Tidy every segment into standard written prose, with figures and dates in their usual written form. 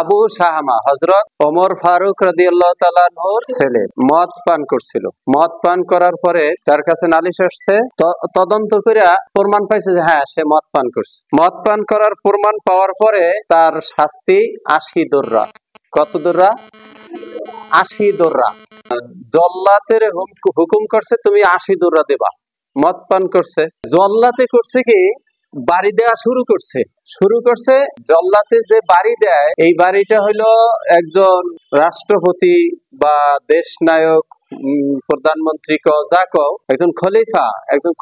আবু শাহামা হযরত ওমর ফারুক রাদিয়াল্লাহু তাআলা আনহুর ছেলে মদ পান করছিল। মদ পান করার পরে তার কাছে নালিশ আসছে, তদন্ত করে প্রমাণ পাইছে যে হ্যাঁ সে মদ পান করছে। মদ পান করার প্রমাণ পাওয়ার পরে তার শাস্তি ৮০ দোররা। কত দোররা? ৮০ দোররা। জল্লাতের হুকুম করছে তুমি ৮০ দোররা দেবা। মদ পান করছে, জল্লাতে করছে কি বাড়ি দেওয়া শুরু করছে। জল্লাতে যে বাড়ি দেয় এই বাড়িটা হলো একজন রাষ্ট্রপতি বা দেশ নায়ক, প্রধানমন্ত্রী যা কও, একজন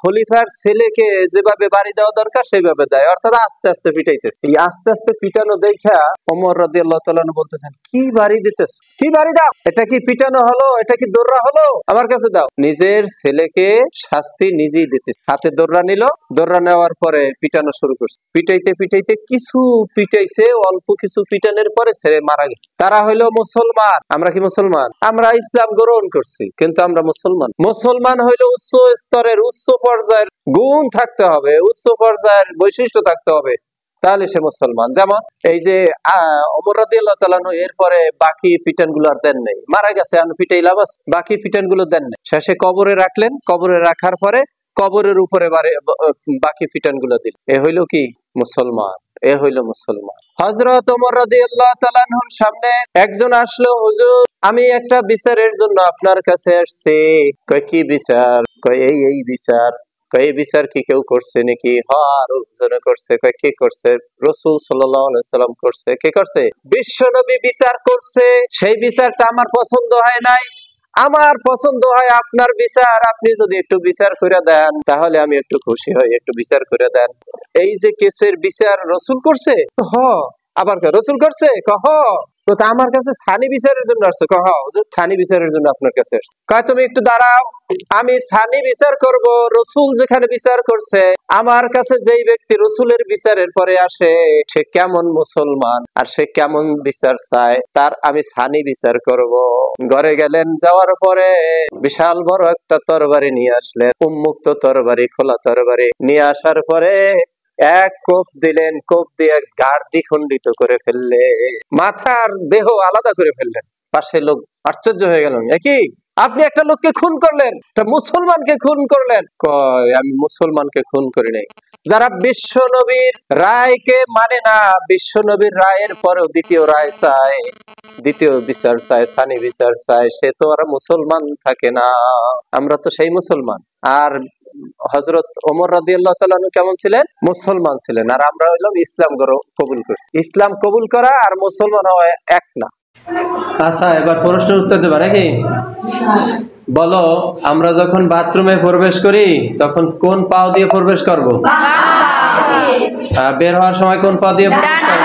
খলিফার ছেলেকে যেভাবে বাড়ি দেওয়া দরকার সেইভাবে দেয়, অর্থাৎ আস্তে আস্তে পিটাইতেছে। এই আস্তে আস্তে পিটানো দেখা ওমর রাদিয়াল্লাহু তাআলা বলতেছেন, কি বাড়ি দিতেছ, কি বাড়ি দাও, এটা কি পিটানো হলো, এটা কি দোররা হলো, আমার কাছে দাও। নিজের ছেলেকে শাস্তি নিজেই দিতেছে। হাতে দোররা নিল, দোররা নেওয়ার পরে পিটানো শুরু করছে। পিটাইতে পিটাইতে কিছু পিটাইছে, অল্প কিছু পিটানোর পরে ছেলে মারা গেছে। তারা হইলো মুসলমান। আমরা কি মুসলমান? আমরা ইসলাম গ্রহণ করছি, কিন্তু আমরা মুসলমান। মুসলমান হইলো উচ্চ স্তরের, উচ্চ পর্যায়ের গুণ থাকতে হবে, উচ্চ পর্যায়ের বৈশিষ্ট্য থাকতে হবে, তাহলে সে মুসলমান। যেমন এই যে ওমর রাদিয়াল্লাহু তাআলা এরপরে বাকি পিটান গুলো আর দেন নাই, মারা গেছে, পিটাই লাভ আছে, বাকি পিটান গুলো দেন নাই। শেষে কবরে রাখলেন, কবরে রাখার পরে কবরের উপরে বাকি পিটান গুলো দিল। এ হইলো কি মুসলমান, এ হইলো মুসলমান। হযরত ওমর রাদিয়াল্লাহু তাআলা আনহুর সামনে একজন আসলো, হুজুর আমি একটা বিচারের জন্য আপনার কাছে আসছি। কয় কি বিচার? কয় এই বিচার। এই বিচার কি কেউ করছে নাকি? আরো জনে করছে। কয় কে করছে? রাসূল সাল্লাল্লাহু আলাইহি সাল্লাম করছে। কে করছে? বিশ্বনবী বিচার করছে। সেই বিচারটা আমার পছন্দ হয় নাই, আমার পছন্দ হয় আপনার বিচার। আপনি যদি একটু বিচার করে দেন তাহলে আমি একটু খুশি হই, একটু বিচার করে দেন। এই যে কেসের বিচার রাসূল করছে? হ। আবার রাসূল করছে? হ। তো আমার কাছে সানি বিচারের জন্য আসছে? হ হুজুর সানি বিচারের জন্য আপনার কাছে আসছে। কয় তুমি একটু দাঁড়াও, আমি সানি বিচার করব। রাসূল যেখানে বিচার করছে, আমার কাছে যেই ব্যক্তি রাসূলের বিচারের পরে আসে সে কেমন মুসলমান আর সে কেমন বিচার চায় তার আমি সানি বিচার করব। ঘরে গেলেন, যাওয়ার পরে বিশাল বড় একটা তরবারি নিয়ে আসলেন, উন্মুক্ত তরবারি, খোলা তরবারি নিয়ে আসার পরে এক কোপ দিলেন, কোপ দিয়ে গাড় দ্বিখণ্ডিত করে ফেললে, মাথার দেহ আলাদা করে ফেললেন। পাশে লোক আশ্চর্য হয়ে গেলেন, একই আপনি একটা লোককে খুন করলেন, একটা মুসলমানকে খুন করলেন। কয় আমি মুসলমানকে খুন করি নাই। যারা বিশ্ব নবীর রায়কে মানে না, বিশ্ব নবীর রায়ের পরেও দ্বিতীয় রায় চায়, দ্বিতীয় বিচার চায়, সানি বিচার চায়, সে তো আর মুসলমান থাকে না। আমরা তো সেই মুসলমান। আর হযরত ওমর রাদিয়াল্লাহু তাআলা কেমন ছিলেন? মুসলমান ছিলেন। আর আমরা হইলাম ইসলাম কবুল করছি। ইসলাম কবুল করা আর মুসলমান হওয়া এক না। আচ্ছা, এবার প্রশ্নের উত্তর দেবা নাকি? বলো, আমরা যখন বাথরুমে প্রবেশ করি তখন কোন পা দিয়ে প্রবেশ করব? বের হওয়ার সময় কোন পা দিয়ে প্রবেশ করব?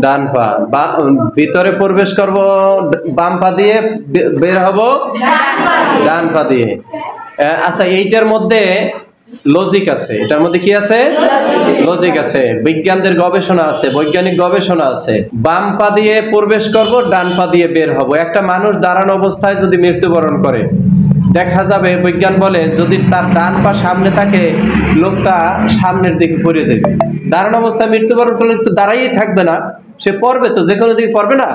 ডান পা। ভিতরে প্রবেশ করব বাম পা দিয়ে, বের হব ডান পা দিয়ে। আচ্ছা, এইটার মধ্যে লজিক আছে, এটার মধ্যে কি আছে? লজিক আছে, বিজ্ঞানদের গবেষণা আছে, বৈজ্ঞানিক গবেষণা আছে। বাম পা দিয়ে প্রবেশ করব, ডান পা দিয়ে বের হব। একটা মানুষ দাঁড়ানো অবস্থায় যদি মৃত্যুবরণ করে, দেখা যাবে, বিজ্ঞান বলে যদি তার ডান পা সামনে থাকে লোকটা সামনের দিকে পড়ে যাবে। দাঁড়ানো অবস্থায় মৃত্যুবরণ করলে তো দাঁড়াই থাকবে না, সে পড়বে তো, যে কোনো দিকে পড়বে না।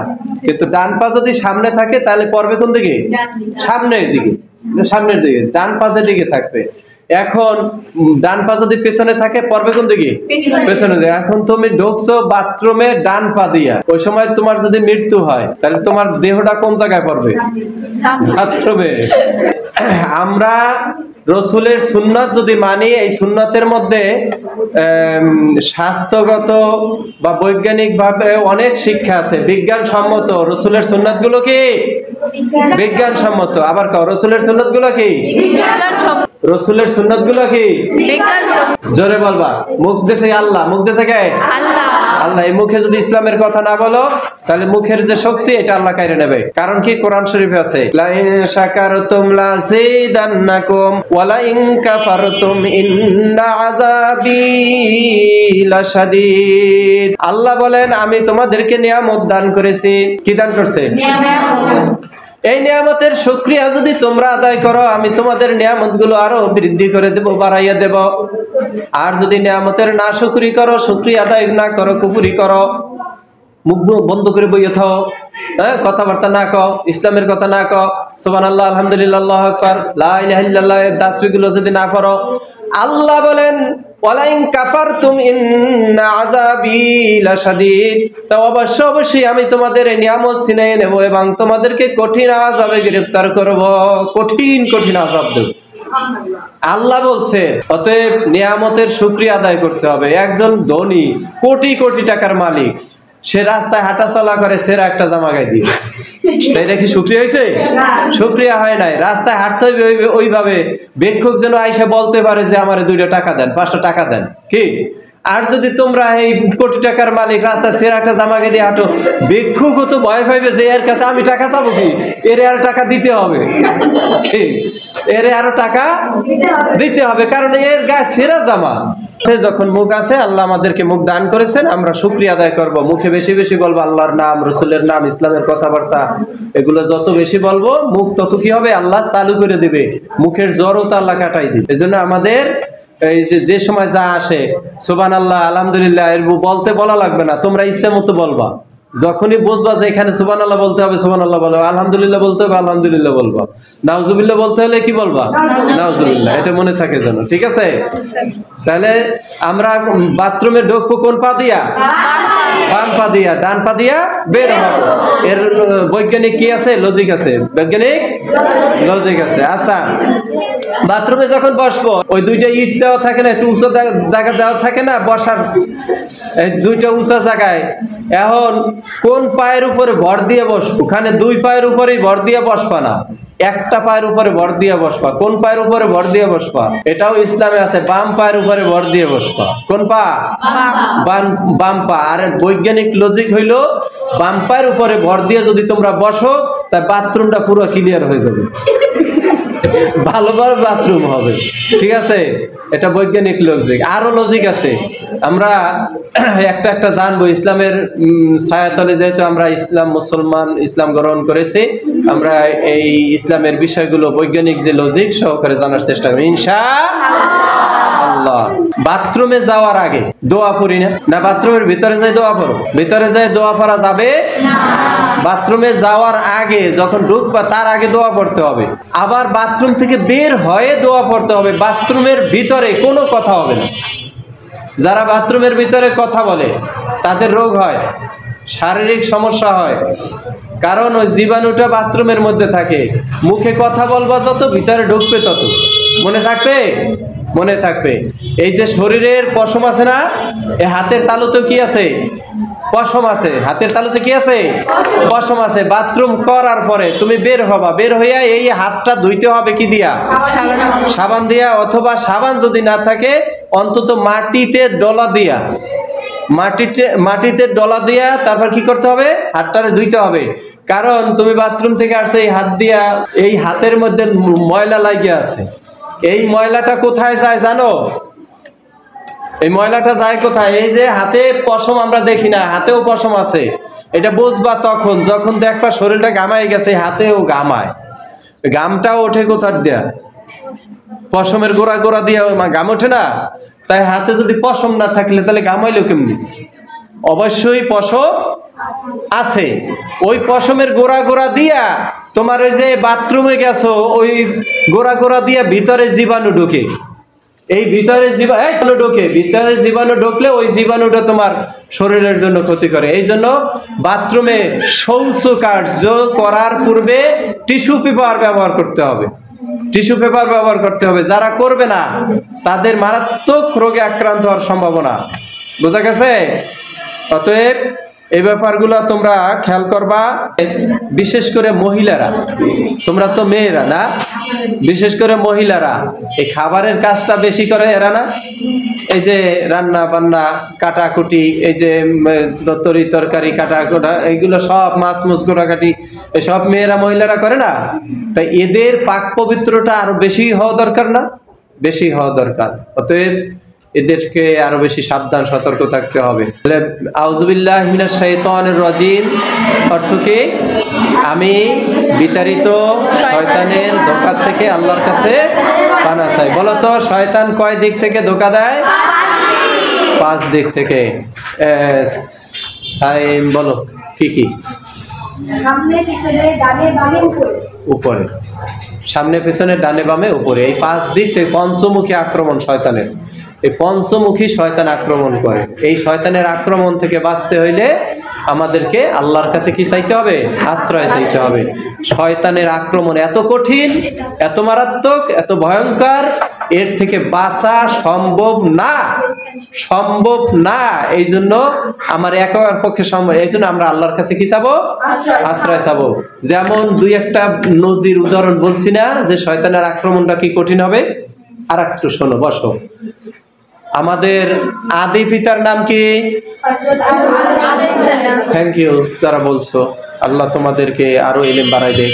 কিন্তু ডান পা যদি সামনে থাকে তাহলে পড়বে কোন দিকে? সামনের দিকে, সামনের দিকে। ডান পা যেদিকে থাকবে। এখন ডান পা যদি পেছনে থাকে পড়বে কোন দিকে? পেছনে দিকে। এখন তুমি ঢুকছো বাথরুমে ডান পা দিয়া, ওই সময় তোমার যদি মৃত্যু হয় তাহলে তোমার দেহটা কোন জায়গায় পড়বে? বাথরুমে। আমরা রাসূলের সুন্নাত যদি মানি, এই সুন্নাতের মধ্যে স্বাস্থ্যগত বা বৈজ্ঞানিক ভাবে অনেক শিক্ষা আছে, বিজ্ঞানসম্মত। রাসূলের সুন্নাত গুলো কি বিজ্ঞানসম্মত? আবার কও, রাসূলের সুন্নাত গুলো কি বিজ্ঞানসম্মত? রাসূলের সুন্নাত গুলো কি বিজ্ঞানসম্মত? জোরে বলবা। মুখ দেশে আল্লাহ, মুখ দেশে কে? আল্লাহ। আল্লাহ। এই মুখে যদি ইসলামের কথা না বলো তাহলে মুখের যে শক্তি এটা আল্লাহ কাইরে নেবে। কারণ কি? কোরআন শরীফে আছে, লা ইন শাকারতুম লাযিদান্নাকুম ওয়া লা ইন কাফারতুম ইন্না আযাবি লাশাদীদ। আল্লাহ বলেন আমি তোমাদেরকে নিয়ামত দান করেছি। কি দান করছে? নিয়ামত। এই নিয়ামতের শুকরিয়া যদি তোমরা আদায় করো আমি তোমাদের নিয়ামতগুলো আরো বৃদ্ধি করে দেব, বাড়াইয়া দেব। আর যদি নিয়ামতের না শুকরি করো, শুকরিয়া আদায় না করো, কুফরি করো, মুখ বন্ধ করে বইয়ে থাও, হ্যাঁ, কথাবার্তা না কও, ইসলামের কথা না কও, সুবহানাল্লাহ, আলহামদুলিল্লাহ, আল্লাহু আকবার, লা ইলাহা ইল্লাল্লাহ এর তাসবিহগুলো যদি না পড়ো, আল্লাহ বলেন ওয়ালাইন কাফারতুম ইন্না আযাবি লাশাদীদ, তো অবশ্যই আমি তোমাদের এই নিয়ামত ছিনিয়ে নেব এবং তোমাদেরকে কঠিন আযাবে গ্রেফতার করব, কঠিন কঠিন আযাব দেব। আল্লাহ বলছে অতএব নিয়ামতের শুকরিয়া আদায় করতে হবে। একজন ধনী কোটি কোটি টাকার মালিক, সে রাস্তায় হাঁটা চলা করে সেরা একটা জামা গায়ে দিয়ে, এটা কি শুকরিয়া হয়েছে? শুকরিয়া হয় নাই। রাস্তায় হাঁটতে হইবে ওইভাবে ভিক্ষুক যেন আইসা বলতে পারে যে আমারে 2টা টাকা দেন, 5টা টাকা দেন, কি? আর যদি তোমরা এই কোটি টাকার মালিক রাস্তায় সেরা একটা জামা গায়ে দিয়ে হাঁটো, ভিক্ষুকও তো ভয় পাইবে যে এর কাছে আমি টাকা চাবো, কি এর আরো টাকা দিতে হবে, এর আরো টাকা দিতে হবে, কারণ এর গায়ে সেরা জামা। যখন মুখ আছে, আল্লাহ আমাদেরকে মুখ দান করেছেন, আমরা শুকরিয়া আদায় করব, মুখে বেশি বেশি বলবো আল্লাহর নাম, রসুলের নাম, ইসলামের কথাবার্তা, এগুলো যত বেশি বলবো মুখ তত কি হবে, আল্লাহ চালু করে দিবে, মুখের জড়তা আল্লাহ কাটাই দিবে। এই জন্য আমাদের এই যে সময় যা আসে সুবহানাল্লাহ, আলহামদুলিল্লাহ এর বলতে বলা লাগবে না, তোমরা ইচ্ছা মতো বলবা। যখনই বুঝবা যে এখানে সুবহানাল্লাহ বলতে হবে সুবহানাল্লাহ বলবা, আলহামদুলিল্লাহ বলতে হবে আলহামদুলিল্লাহ বলবা, নাউজুবিল্লাহ বলতে হলে কি বলবা, নাউজুবিল্লাহ, এটা মনে থাকে যেন, ঠিক আছে? তাহলে আমরা বাথরুমে ঢুকবো কোন পা দিয়া? বাম পা দিয়া। ডান পা দিয়া বের হবো। এর বৈজ্ঞানিক কি আছে? লজিক আছে, বৈজ্ঞানিক লজিক আছে। আচ্ছা, বাথরুমে যখন বসবো ওই 2টা ইট দেওয়া থাকে না, একটু উঁচু জায়গা দেওয়া থাকে না বসার, এই 2টা উঁচা জায়গায়, এখন কোন পায়ের উপরে ভর দিয়ে বসবো? ওখানে 2 পায়ের উপরেই ভর দিয়ে বসবা না, একটা পায়ের উপরে ভর দিয়ে বসবা। কোন পায়ের উপরে ভর দিয়ে বসবা? এটাও ইসলামে আছে, বাম পায়ের উপরে ভর দিয়ে বসবা। কোন পা? বাম পা। আর বৈজ্ঞানিক লজিক হইলো বাম পায়ের উপরে ভর দিয়ে যদি তোমরা বসো, তাই বাথরুমটা পুরো ক্লিয়ার হয়ে যাবে, ভালোভাবে বাথরুম হবে, ঠিক আছে? এটা বৈজ্ঞানিক লজিক। আরো লজিক আছে, আমরা একটা একটা জানবো। ইসলামের ছায়াতলে যেহেতু আমরা ইসলাম মুসলমান, ইসলাম গ্রহণ করেছি, আমরা এই ইসলামের বিষয়গুলো বৈজ্ঞানিক যে লজিক সহকারে জানার চেষ্টা করি ইনশাআল্লাহ। বাথরুমে যাওয়ার আগে দোয়া পড়ি না? না, বাথরুমের ভিতরে যাই দোয়া পড়ো? ভিতরে যাই দোয়া পড়া যাবে না। বাথরুমে যাওয়ার আগে যখন ঢুকবা তার আগে দোয়া পড়তে হবে। আবার বাথরুম থেকে বের হয়ে দোয়া পড়তে হবে। বাথরুমের ভিতরে কোনো কথা হবে না। যারা বাথরুমের ভিতরে কথা বলে তাদের রোগ হয়, শারীরিক সমস্যা হয়, কারণ ওই জীবাণুটা বাথরুমের মধ্যে থাকে। মুখে কথা বলবা যত, ভিতরে ঢুকবে তত। মনে থাকবে? মনে থাকবে। এই যে শরীরের পশম আছে না, এই হাতের তালুতে কি আছে? পশম আছে। হাতের তালুতে কি আছে? পশম আছে। বাথরুম করার পরে তুমি বের হবা, বের হইয়া এই হাতটা ধুইতে হবে কি দিয়া? সাবান দিয়া, অথবা সাবান যদি না থাকে অন্তত মাটিতে ডলা দিয়া, মাটিতে ডলা দিয়া তারপর কি করতে হবে? হাতটারে ধুইতে হবে। কারণ তুমি বাথরুম থেকে আসছো, এই হাত দিয়া, এই হাতের মধ্যে ময়লা লাগিয়ে আছে। এই ময়লাটা কোথায় যায় জানো? এই ময়লাটা যায় কোথায়? এই যে হাতে পশম আমরা দেখি না, হাতেও পশম আছে। এটা বুঝবা তখন যখন দেখবা শরীরটা ঘামায় গেছে, হাতেও ঘামায়। ঘামটাও ওঠে কোথার দিয়া? পশমের গোড়া গোড়া দিয়ে ঘাম ওঠে না? তাই হাতে যদি পশম না থাকলে তাহলে ঘামাইলো কেমনি? অবশ্যই পশম আছে। ওই পশমের গোড়া গোড়া দিয়া তোমার ওই যে বাথরুমে গেছো, ওই গোড়া গোড়া দিয়া ভিতরে জীবাণু ঢোকে। এই ভিতরে জীবাণু ঢোকে, ভিতরে জীবাণু ঢুকলে ওই জীবাণুটা তোমার শরীরের জন্য ক্ষতি করে। এই জন্য বাথরুমে শৌচ কার্য করার পূর্বে টিস্যু পেপার ব্যবহার করতে হবে। টিস্যু পেপার ব্যবহার করতে হবে। যারা করবে না তাদের মারাত্মক রোগে আক্রান্ত হওয়ার সম্ভাবনা। বোঝা গেছে? অতএব এই ব্যাপারগুলো তোমরা খেয়াল করবা। বিশেষ করে মহিলারা, তোমরা তো মেয়েরা না, বিশেষ করে মহিলারা এই খাবারের কাজটা বেশি করে এরা না? এই যে রান্না বান্না, কাটাকুটি, এই যে তরি তরকারি কাটা কোটা, এইগুলো সব মাছ মুছ কাটাকাটি সব মেয়েরা মহিলারা করে না? তাই এদের পাক পবিত্রটা আরো বেশি হওয়া দরকার না? বেশি হওয়া দরকার। অতএব এদেরকে আরো বেশি সাবধান সতর্ক থাকতে হবে। আউযুবিল্লাহি মিনাশ শাইতানির রাজিম অর্থ কি? আমি বিতাড়িত শয়তানের ধোঁকা থেকে আল্লাহর কাছে পানা চাই। বলো তো, শয়তান কয় দিক থেকে ধোঁকা দেয়? 5 দিক থেকে। বলো কি কি? সামনে পিছনে ডানে বামে উপরে। উপরে, সামনে পেছনে ডানে বামে উপরে, এই 5 দিক থেকে পঞ্চমুখী আক্রমণ শয়তানের। এই পঞ্চমুখী শয়তান আক্রমণ করে। এই শয়তানের আক্রমণ থেকে বাঁচতে হইলে আমাদেরকে আল্লাহর কাছে কি চাইতে হবে? আশ্রয় চাইতে হবে। শয়তানের আক্রমণ এত কঠিন, এত মারাত্মক, এত ভয়ঙ্কর, এর থেকে বাঁচা সম্ভব না, সম্ভব না। এই জন্য আমার একের পক্ষে সম্ভব, এই জন্য আমরা আল্লাহর কাছে কি চাবো? আশ্রয় চাবো। যেমন 2-1টা নজির উদাহরণ বলছি না যে শয়তানের আক্রমণটা কি কঠিন হবে? আর একটু শোনো, বসো। আমাদের আদি পিতার নাম কি? থ্যাংক ইউ যারা বলছো, আল্লাহ তোমাদেরকে আরো ইলম বাড়াই দেখ।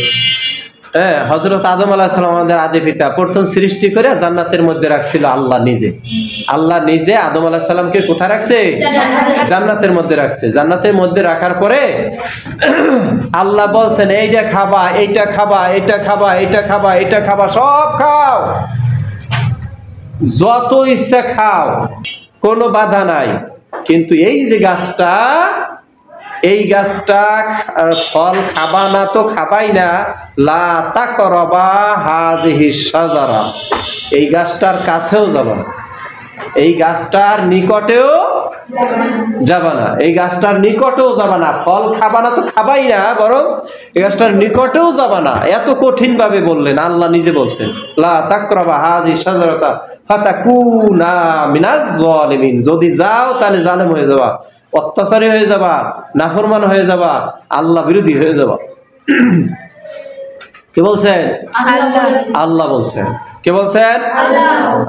হ্যাঁ, হযরত আদম আলাইহিস সালাম আমাদের আদি পিতা। প্রথম সৃষ্টি করে জান্নাতের মধ্যে রাখছিল আল্লাহ নিজে। আল্লাহ নিজে আদম আলাইহিস সালামকে কোথায় রাখছে? জান্নাতের মধ্যে রাখছে। জান্নাতের মধ্যে রাখার পরে আল্লাহ বলছেন এইটা খাবা, এইটা খাবা, এটা খাবা, এটা খাবা, এটা খাবা, সব খাও, যত ইচ্ছা খাও, কোনো বাধা নাই। কিন্তু এই যে গাছটা, এই গাছটা ফল খাবা না তো খাবাই না, লা তাকরাবা হাযিহিস শাজারা, এই গাছটার কাছেও যাবা না, এই গাছটার নিকটেও যাবা না, এই গাছটার নিকটেও যাবা না। ফল খাবা না তো খাবাই না, বরং এই গাছটার নিকটেও যাবা না। এত কঠিন ভাবে বললেন, আল্লাহ নিজে বলছেন লা তাকরাবা হাযিহিস শাজারাতা ফাতাকুনা মিনাজ জালিমিন, যদি যাও তাহলে জালেম হয়ে যাবা, অত্যাচারী হয়ে যাবা, নাফরমান হয়ে যাবা, আল্লাহ বিরোধী হয়ে যাবা। কে বলছেন? আল্লাহ বলছেন। কে বলছেন?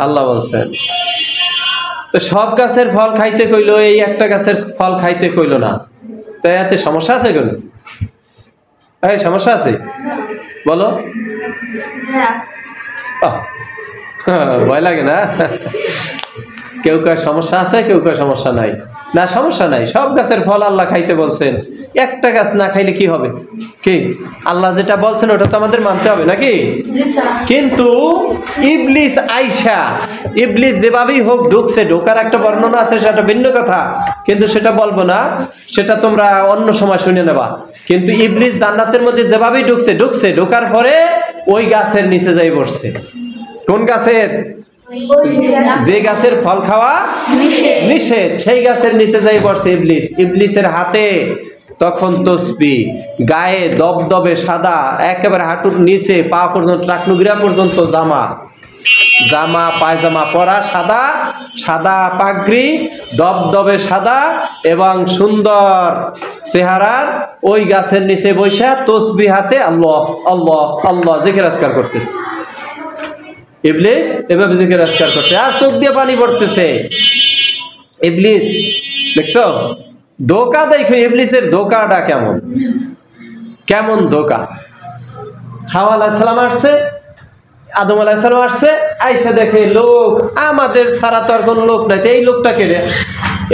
আল্লাহ বলছেন। তো সব গাছের ফল খাইতে কইলো, এই একটা গাছের ফল খাইতে কইলো না, তো এতে সমস্যা আছে কেন? এই সমস্যা আছে বলো? ভয় লাগে না? কেউ কয় সমস্যা আছে, কেউ কয় সমস্যা নাই। না, সমস্যা নাই, সব গাছের ফল আল্লাহ খাইতে বলছেন, একটা গাছ না খাইলে কি হবে? কি আল্লাহ যেটা বলছেন ওটা তো আমাদের মানতে হবে নাকি? কিন্তু ইবলিস আইসা, ইবলিস যেভাবেই হোক ঢুকছে, ঢোকার একটা বর্ণনা আছে, সেটা ভিন্ন কথা, কিন্তু সেটা বলবো না, সেটা তোমরা অন্য সময় শুনে নেবা। কিন্তু ইবলিস জান্নাতের মধ্যে যেভাবেই ঢুকছে, ঢোকার পরে ওই গাছের নিচে যাই বসছে। কোন গাছের? যে গাছের ফল খাওয়া নিষেধ, সেই গাছের নিচে যাই বসছে ইবলিস। ইবলিসের হাতে তখন তসবিহ, গায়ে দবদবে সাদা, একেবারে হাঁটুর নিচে পা পর্যন্ত, টাকনুগিরা পর্যন্ত জামা, জামা পায়জামা পরা, সাদা সাদা পাগড়ি, দবদবে সাদা এবং সুন্দর চেহারার, ওই গাছের নিচে বসে তসবিহ হাতে আল্লাহ আল্লাহ আল্লাহ জিকির আজকার করতেছে। ইবলিস এভাবে জিকির আজকার করতে, আর চোখ দিয়ে পানি পড়তেছে। ইবলিস দেখছো, ধোকা দেখো, ইবলিসের ধোকাটা কেমন, কেমন ধোকা। হাওয়া আলাইহিস সালাম আসছে, আদম আলাইহিস সালাম আসছে, আয়েশা দেখে লোক, আমাদের ছাড়া তো আর কোনো লোক নাই, এই লোকটাকে রে,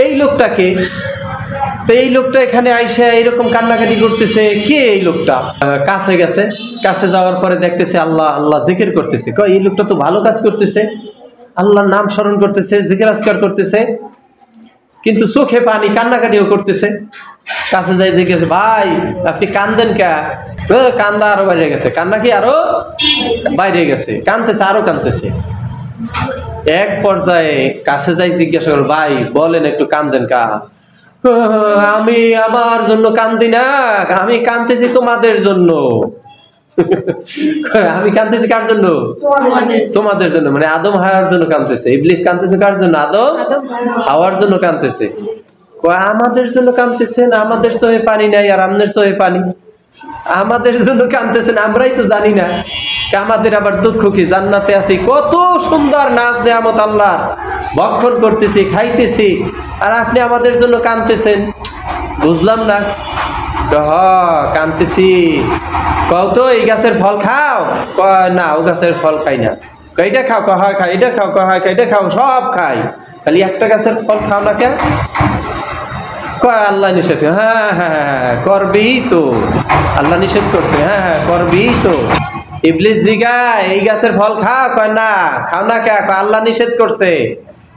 এই লোকটাকে, তো এই লোকটা এখানে আইসা এরকম কান্নাকাটি করতেছে, কে এই লোকটা? কাছে গেছে, কাছে যাওয়ার পরে দেখতেছে আল্লাহ আল্লাহ জিকির করতেছে। কয় এই লোকটা তো ভালো কাজ করতেছে, আল্লাহর নাম স্মরণ করতেছে, জিকির আজকার করতেছে, কিন্তু চোখে পানি, কান্নাকাটিও করতেছে। কাছে যাই জিজ্ঞেস, ভাই আপনি কান্দেন কে? কান্দা আরো বাইরে গেছে, কান্না কি আরো বাইরে গেছে, কানতেছে, আরো কানতেছে। এক পর্যায়ে কাছে যাই জিজ্ঞাসা করল, ভাই বলেন একটু কান্দেন কা? আমি আমার জন্য কান্দি না, আমি কাঁদতেছি তোমাদের জন্য। আমি কাঁদতেছি কার জন্য? তোমাদের জন্য, মানে আদম হাওয়ার জন্য কাঁদতেছে। ইবলিস কাঁদতেছে কার জন্য? আদম হাওয়ার জন্য কাঁদতেছে। আমাদের জন্য কাঁদতেছেন, আমাদের চোখে পানি নাই, আর আপনাদের চোখে পানি, আমাদের জন্য কাঁদতেছেন, আমরাই তো জানি না আমাদের আবার দুঃখ কি? জান্নাতে আছি, কত সুন্দর নাজ নেয়ামত আল্লাহ ভক্ষণ করতেছি, খাইতেছি, আর আপনি আমাদের জন্য কাঁদতেছেন, বুঝলাম না। কাঁদতেছি, কত এই গাছের ফল খাও? না, ও গাছের ফল খাই না। এইটা খাও? হয় খাই। এটা খাও? হয় খাই। এটা খাও? সব খাই, খালি একটা গাছের ফল খাও না কে? কয় আল্লাহ নিষেধ। হ্যাঁ হ্যাঁ হ্যাঁ করবি তো, আল্লাহ নিষেধ করছে, হ্যাঁ হ্যাঁ করবি তো। ইবলিস জিগায় এই গাছের ফল খাও? কয় না, খাও না কে? আল্লাহ নিষেধ করছে।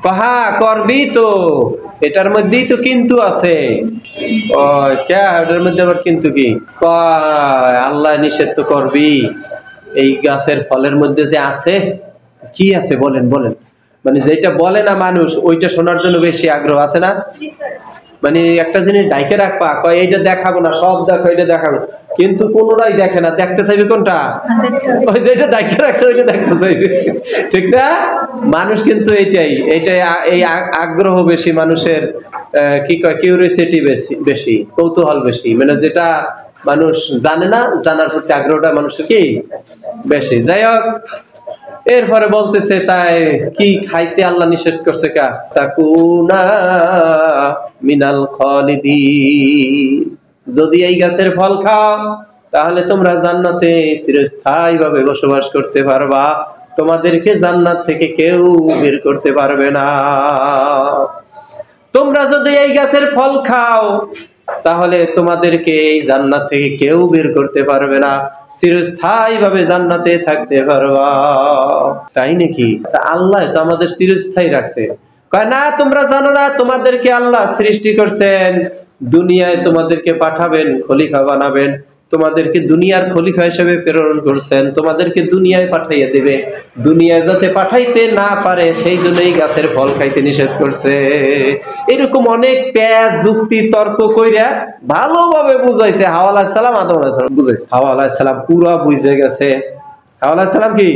কহা করবি তো, এটার মধ্যেই তো কিন্তু আছে। ও কে এটার মধ্যে আবার কিন্তু কি? আল্লাহ নিষেধ তো করবি, এই গাছের ফলের মধ্যে যে আছে কি আছে বলেন বলেন। মানে যেটা বলে না মানুষ ওইটা শোনার জন্য বেশি আগ্রহ আছে না? মানে একটা জিনিস ডাইকে রাখবা, কয় এইটা দেখাবো না, সব দেখো এটা দেখাবো, কিন্তু কোনোটাই দেখে না। দেখতে চাইবে কোনটা? ওই যেটা ডাইকে রাখছে ওইটা দেখতে চাইবে, ঠিক না? মানুষ কিন্তু এইটাই এই আগ্রহ বেশি মানুষের, কি কয় কিউরিওসিটি বেশি, কৌতূহল বেশি। মানে যেটা মানুষ জানে না, জানার প্রতি আগ্রহটা মানুষের কি বেশি। যাই হোক, এরপরে বলতেছে তাই কি খাইতে আল্লাহ নিষেধ করছে, কা তাকুনা মিনাল খালিদিন, যদি এই গাছের ফল খাও তাহলে তোমরা জান্নাতে চিরস্থায়ী ভাবে বসবাস করতে পারবা, তোমাদেরকে জান্নাত থেকে কেউ বের করতে পারবে না। তোমরা যদি এই গাছের ফল খাও তাহলে তোমাদেরকে এই জান্নাত থেকে কেউ বের করতে পারবে না, চিরস্থায়ী ভাবে জান্নাতে থাকতে পারবা। তাই নাকি? তা আল্লাহ তো আমাদের চিরস্থায়ী রাখছে। কয় না, তোমরা জানো না তোমাদেরকে আল্লাহ সৃষ্টি করছেন, দুনিয়ায় তোমাদেরকে পাঠাবেন, খলিফা বানাবেন, তোমাদেরকে দুনিয়ার খলিফা হিসেবে প্রেরণ করছেন, তোমাদেরকে দুনিয়ায় পাঠাইয়া দেবে, দুনিয়ায় যাতে পাঠাইতে না পারে সেই জন্যই গাছের ফল খাইতে নিষেধ করছে। এরকম অনেক প্যাঁচ যুক্তি তর্ক কইরা ভালোভাবে বুঝাইছে হাওয়া আলাইহিস সালাম, আদম আলাইহিস সালাম বুঝাইছে। হাওয়া আলাইহিস সালাম পুরা বুঝে গেছে। হাওয়া আলাইহিস সালাম কি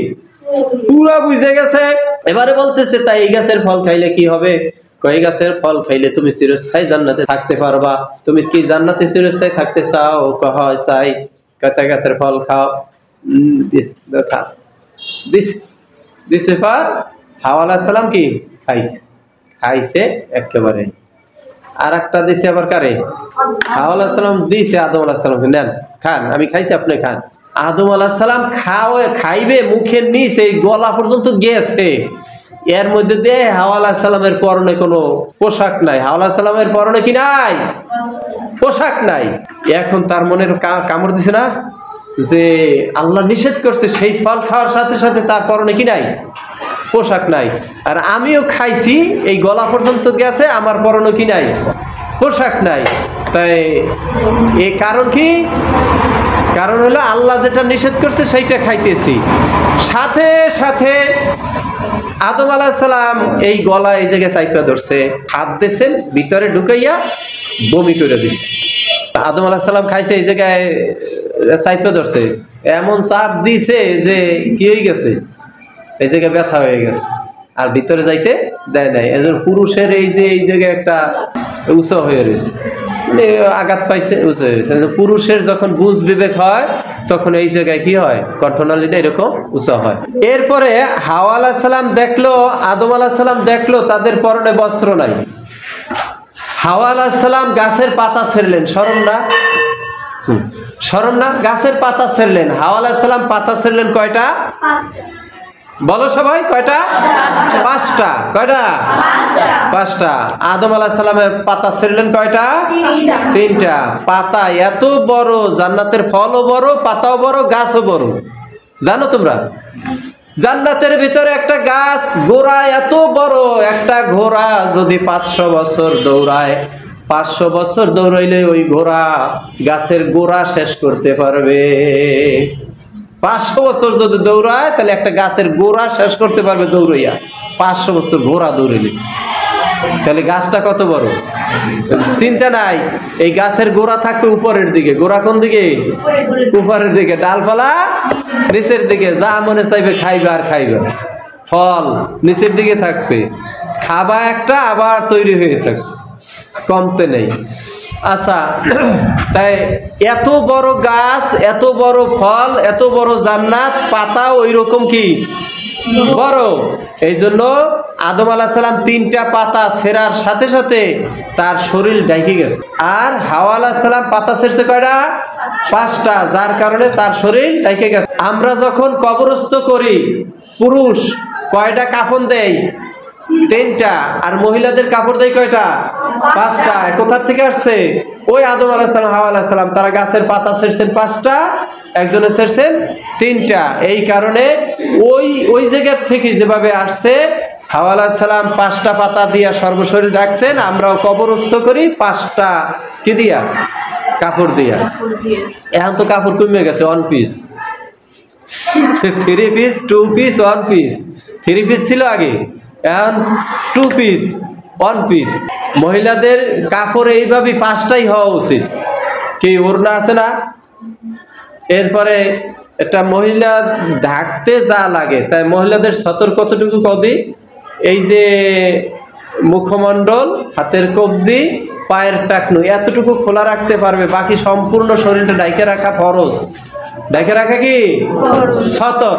পুরা বুঝে গেছে। এবারে বলতেছে তাই এই গাছের ফল খাইলে কি হবে? কয় গাছের ফল খাইলে তুমি চিরস্থায়ী জান্নাতে থাকতে পারবা। তুমি কি জান্নাতে চিরস্থায়ী থাকতে চাও? কহ চাই। কয়টা গাছের ফল খাও? দিছে পর হাওয়া আলাইহিস সালাম কি খাইছে একেবারে। আর একটা দিছে আবার কারে? হাওয়া আলাইহিস সালাম দিছে আদম আলাইহিস সালামকে, নেন খান, আমি খাইছি আপনি খান। আদম আলাইহিস সালাম খাইবে, মুখের নিচে গলা পর্যন্ত গেছে। এর মধ্যে দিয়ে হাওয়া আলাইহিস সালামের পরনে কোনো পোশাক নাই। হাওয়া আলাইহিস সালামের পরনে কি নাই? পোশাক নাই। এখন তার মনের কামড় দিছে না যে আল্লাহ নিষেধ করছে, সেই ফল খাওয়ার সাথে সাথে তার পরনে কি নাই? পোশাক নাই। আর আমিও খাইছি, এই গলা পর্যন্ত গেছে, আমার পরনে কি নাই? পোশাক নাই। তাই এই কারণ কি? কারণ হলো আল্লাহ যেটা নিষেধ করছে সেইটা খাইতেছি। সাথে সাথে আদম আলাইহিস সালাম এই গলা এই জায়গায় চাইপা ধরছে, হাত দিয়েছেন ভিতরে ঢুকাইয়া বমি করে দিছে। আদম আলাইহিস সালাম খাইছে, এই জায়গায় চাইপা ধরছে, এমন চাপ দিছে যে কি হয়ে গেছে, এই জায়গায় ব্যথা হয়ে গেছে, আর ভিতরে যাইতে দেয় নাই। একজন পুরুষের এই জায়গায় একটা উঁচু হয়ে রয়েছে, মানে আঘাত পাইছে, উঁচু হয়ে গেছে। পুরুষের যখন বুঝ বিবেক হয় তখন এই জায়গায় কি হয়, কণ্ঠনালীটা এরকম উঁচু হয়। এরপরে হাওয়া আলাইহিস সালাম দেখলো, আদম আলাইহিস সালাম দেখলো তাদের পরনে বস্ত্র নাই। হাওয়া আলাইহিস সালাম গাছের পাতা ছেড়লেন, শরম না? শরম না? গাছের পাতা ছেড়লেন। হাওয়া আলাইহিস সালাম পাতা ছেড়লেন কয়টা? বলো সবাই, কয়টা? পাঁচটা। কয়টা? পাঁচটা। আদম আলাইহিস সালামের পাতা ছেড়লেন কয়টা? তিনটা। পাতা এত বড়, জান্নাতের ফলও বড়, পাতাও বড়, গাছও বড়। জানো তোমরা জান্নাতের ভিতরে একটা গাছ, গোড়া এত বড়, একটা ঘোড়া যদি 500 বছর দৌড়ায়, 500 বছর দৌড়াইলে ওই ঘোড়া গাছের গোড়া শেষ করতে পারবে। 500 বছর যদি দৌড়ায় তাহলে একটা গাছের গোড়া শেষ করতে পারবে দৌড়াইয়া। 500 বছর ঘোড়া দৌড়াইলে তাহলে গাছটা কত বড়, চিন্তা নাই। এই গাছের গোড়া থাকবে উপরের দিকে। গোড়া কোন দিকে? উপরের দিকে। ডালপালা নিচের দিকে। যা মনে চাইবে খাইবে আর খাইবে। ফল নিচের দিকে থাকবে, খাবা একটা আবার তৈরি হয়ে থাকবে, কমতে নেই। আচ্ছা, তাই এত বড় গাছ, এত বড় ফল, এত বড় জান্নাত, পাতা ওই রকম কি বড়। এই জন্য আদম আলাইহিস সালাম তিনটা পাতা ছেঁড়ার সাথে সাথে তার শরীর ঢেকে গেছে। আর হাওয়া আলাইহিস সালাম পাতা ছেড়ছে কয়টা? পাঁচটা, যার কারণে তার শরীর ঢেকে গেছে। আমরা যখন কবরস্থ করি, পুরুষ কয়টা কাফন দেয়? তিনটা। আর মহিলাদের কাপড় দেয় কয়টা? পাঁচটা। কোথা থেকে আসছে? ওই আদম আলাইহিস সালাম, হাওয়া আলাইহিস সালাম, তারা গাছের পাতা ছেড়ছেন পাঁচটা, একজনে ছেড়ছেন 3টা। এই কারণে ওই জায়গার থেকে যেভাবে আসছে হাওয়া আলাইহিস সালাম 5টা পাতা দিয়া সর্বশরীর রাখছেন, আমরাও কবরস্থ করি 5টা কি দিয়া? কাপড় দিয়া। এখন তো কাপড় কমে গেছে, 1 piece 3 piece 2 piece 1 piece. 3 piece ছিল আগে, এখন 2 পিস 1 পিস। মহিলাদের কাপড় এইভাবে 5টাই হওয়া উচিত। কি ওড়না আছে না, এরপরে একটা মহিলা ঢাকতে যা লাগে তাই মহিলাদের সতর কতটুকু কদি? এই যে মুখমণ্ডল, হাতের কবজি, পায়ের টাকনু এতটুকু খোলা রাখতে পারবে, বাকি সম্পূর্ণ শরীরটা ঢাকে রাখা ফরজ। ঢাকে রাখা কি সতর?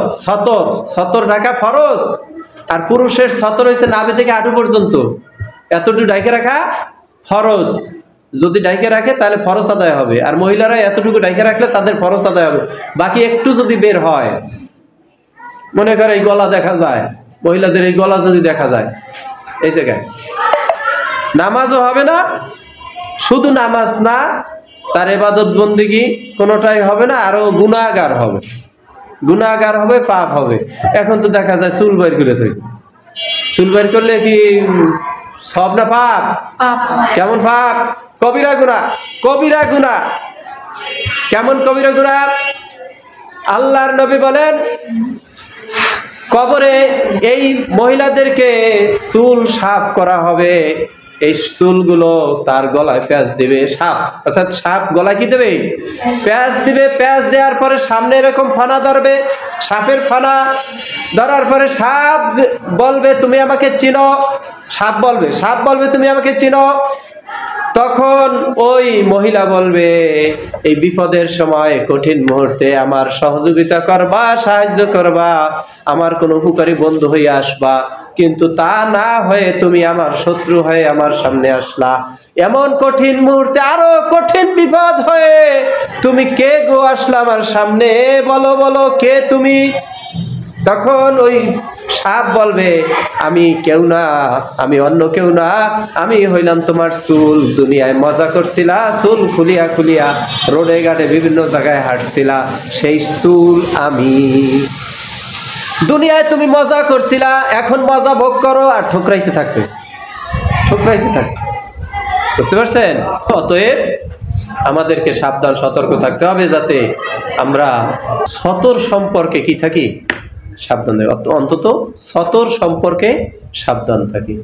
সতর ঢাকা ফরজ। আর পুরুষের সতর হয়েছে নাভি থেকে হাঁটু পর্যন্ত, এতটুকু ঢাকে রাখা ফরজ। যদি ঢাকে রাখে তাহলে ফরজ আদায় হবে, আর মহিলারা এতটুকু ঢাকে রাখলে তাদের ফরজ আদায় হবে। বাকি একটু যদি বের হয়, মনে করে এই গলা দেখা যায়, মহিলাদের এই গলা যদি দেখা যায় এই জায়গায়, নামাজও হবে না। শুধু নামাজ না, তার ইবাদত বন্দেগী কোনোটাই হবে না, আরো গুনাহগার হবে, পাপ হবে। এখন তো দেখা যায় চুল বের করে দেয়। চুল বের করলে কি সব না পাপ? কেমন পাপ? কবিরা গুনাহ। কেমন কবিরা গুনাহ? আল্লাহর নবী বলেন, কবরে এই মহিলাদেরকে চুল সাফ করা হবে, এই চুলগুলো তার গলায় প্যাঁচ দিবে সাপ, অর্থাৎ সাপ গলায় কি দেবে? প্যাঁচ দিবে। প্যাঁচ দেওয়ার পরে সামনে এরকম ফানা ধরবে, সাপের ফানা ধরার পরে সাপ বলবে তুমি আমাকে চিনো। সাপ বলবে তুমি আমাকে চিনো। তখন ওই মহিলা বলবে, এই বিপদের সময় কঠিন মুহূর্তে আমার সহযোগিতা করবা, সাহায্য করবা, আমার কোন উপকারী বন্ধু হয়ে আসবা, কিন্তু তা না হয়ে তুমি আমার শত্রু হয়ে আমার সামনে আসলা। এমন কঠিন মুহূর্তে, আরো কঠিন বিপদ হয়ে তুমি কে গো আসলা আমার সামনে? বলো কে তুমি? তখন ওই সাপ বলবে, আমি কেউ না, আমি অন্য কেউ না, আমি হইলাম তোমার চুল। দুনিয়ায় মজা করছিলা, চুল খুলিয়া রোডে ঘাটে বিভিন্ন জায়গায় হাঁটছিলা, সেই চুল আমি। দুনিয়ায় তুমি মজা করছিলা, এখন মজা ভোগ করো আর ঠোকরাইতে থাকবে। বুঝতে পারছেন? অতএব আমাদেরকে সাবধান, সতর্ক থাকতে হবে, যাতে আমরা সতর সম্পর্কে কি থাকি? সাবধান থাকি, অন্তত সতর সম্পর্কে সাবধান থাকি।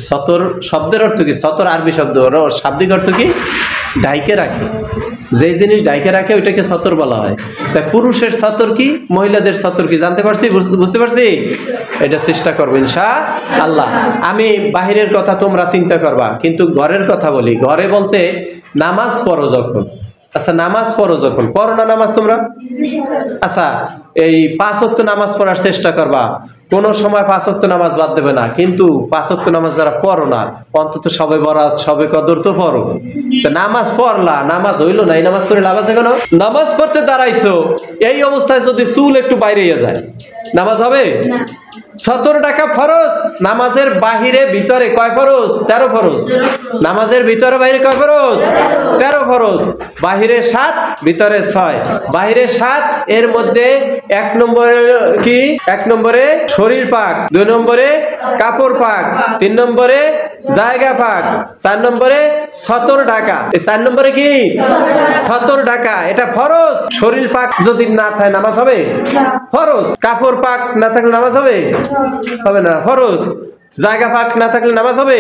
সতর শব্দের অর্থ কি? সতর আরবি শব্দ, শাব্দিক অর্থ কি? ঢাইকে রাখে। যে জিনিস ঢাইকে রাখে ওইটাকে সতর বলা হয়। তাই পুরুষের সতর কি, মহিলাদের সতর কি জানতে পারছি? বুঝতে পারছি? এটা চেষ্টা করবো ইনশাআল্লাহ। আমি বাহিরের কথা তোমরা চিন্তা করবা, কিন্তু ঘরের কথা বলি। ঘরে বলতে নামাজ পড়ো যখন, আচ্ছা নামাজ পড়ো যখন, পড়ো না নামাজ তোমরা? আচ্ছা, এই 5 ওয়াক্ত নামাজ পড়ার চেষ্টা করবা, কোন সময় 5 ওয়াক্ত নামাজ বাদ দেবে না। কিন্তু 5 ওয়াক্ত নামাজ যারা পড়ো না, অন্তত সবে বরাত, সবে কদর তো পড়ো। তো নামাজ পড়লা, নামাজ হইলো না, এই নামাজ পড়ে লাভ আছে কেন? নামাজ পড়তে দাঁড়াইছো, এই অবস্থায় যদি চুল একটু বাইরে যায়, নামাজ হবে? সতর টাকা ফরজ। নামাজের বাহিরে ভিতরে কয় ফরজ? 13 ফরজ। নামাজের ভিতরে বাহিরে কয় ফরজ? 13 ফরজ। বাহিরে 7, ভিতরে 6। বাহিরে 7, এর মধ্যে 1 নম্বরে কি? 1 নম্বরে শরীর পাক, 2 নম্বরে কাপড় পাক, 3 নম্বরে জায়গা পাক, 4 নম্বরে সতর ঢাকা। এই 4 নম্বরে কি? সতর ঢাকা, এটা ফরজ। শরীর পাক যদি না থাকে নামাজ হবে? ফরজ। কাপড় পাক না থাকলে নামাজ হবে? হবে না, ফরজ। জায়গা পাক না থাকলে নামাজ হবে?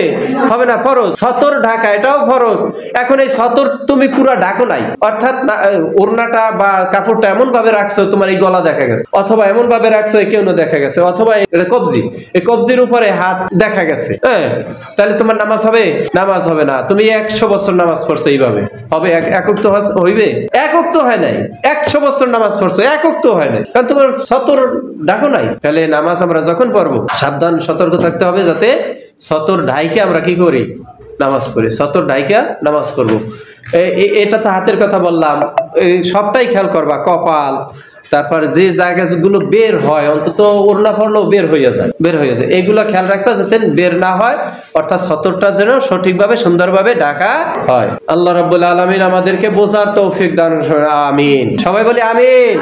হবে না, ফরজ। সতর ঢাকা, এটাও ফরজ। এখন এই সতর তুমি পুরো ঢাকো নাই, অর্থাৎ ওড়নাটা বা কাপড়টা এমন ভাবে রাখছো তোমার এই গলা দেখা গেছে, অথবা এমন ভাবে রাখছো এই কেউ দেখা গেছে, অথবা কবজি, এই কবজির উপরে হাত দেখা গেছে, হ্যাঁ, তাহলে তোমার নামাজ হবে? নামাজ হবে না। তুমি 100 বছর নামাজ পড়ছো এইভাবে, হবে? একক তো হইবে? একক তো হয় নাই। 100 বছর নামাজ পড়ছো, একক তো হয় নাই, কারণ তোমার সতর ঢাকো নাই। তাহলে নামাজ আমরা যখন পড়বো সাবধান, সতর্ক থাকতে হবে, যাতে সতর ঢাইকে আমরা কি করি? নামাজ পড়ি। সতর ঢাইকা নামাজ পড়বো। এটা তো হাতের কথা বললাম, সবটাই খেয়াল করবা। কপাল, তারপর যে জায়গাগুলো বের হয় অন্তত ওড়না পড়লেও বের হয়ে যায়, এগুলো খেয়াল রাখবে যাতে বের না হয়, অর্থাৎ সতরটা যেন সঠিকভাবে সুন্দরভাবে ঢাকা হয়। আল্লাহ রাব্বুল আলামিন আমাদেরকে বোঝার তৌফিক দান করুন। আমিন। সবাই বলি আমিন।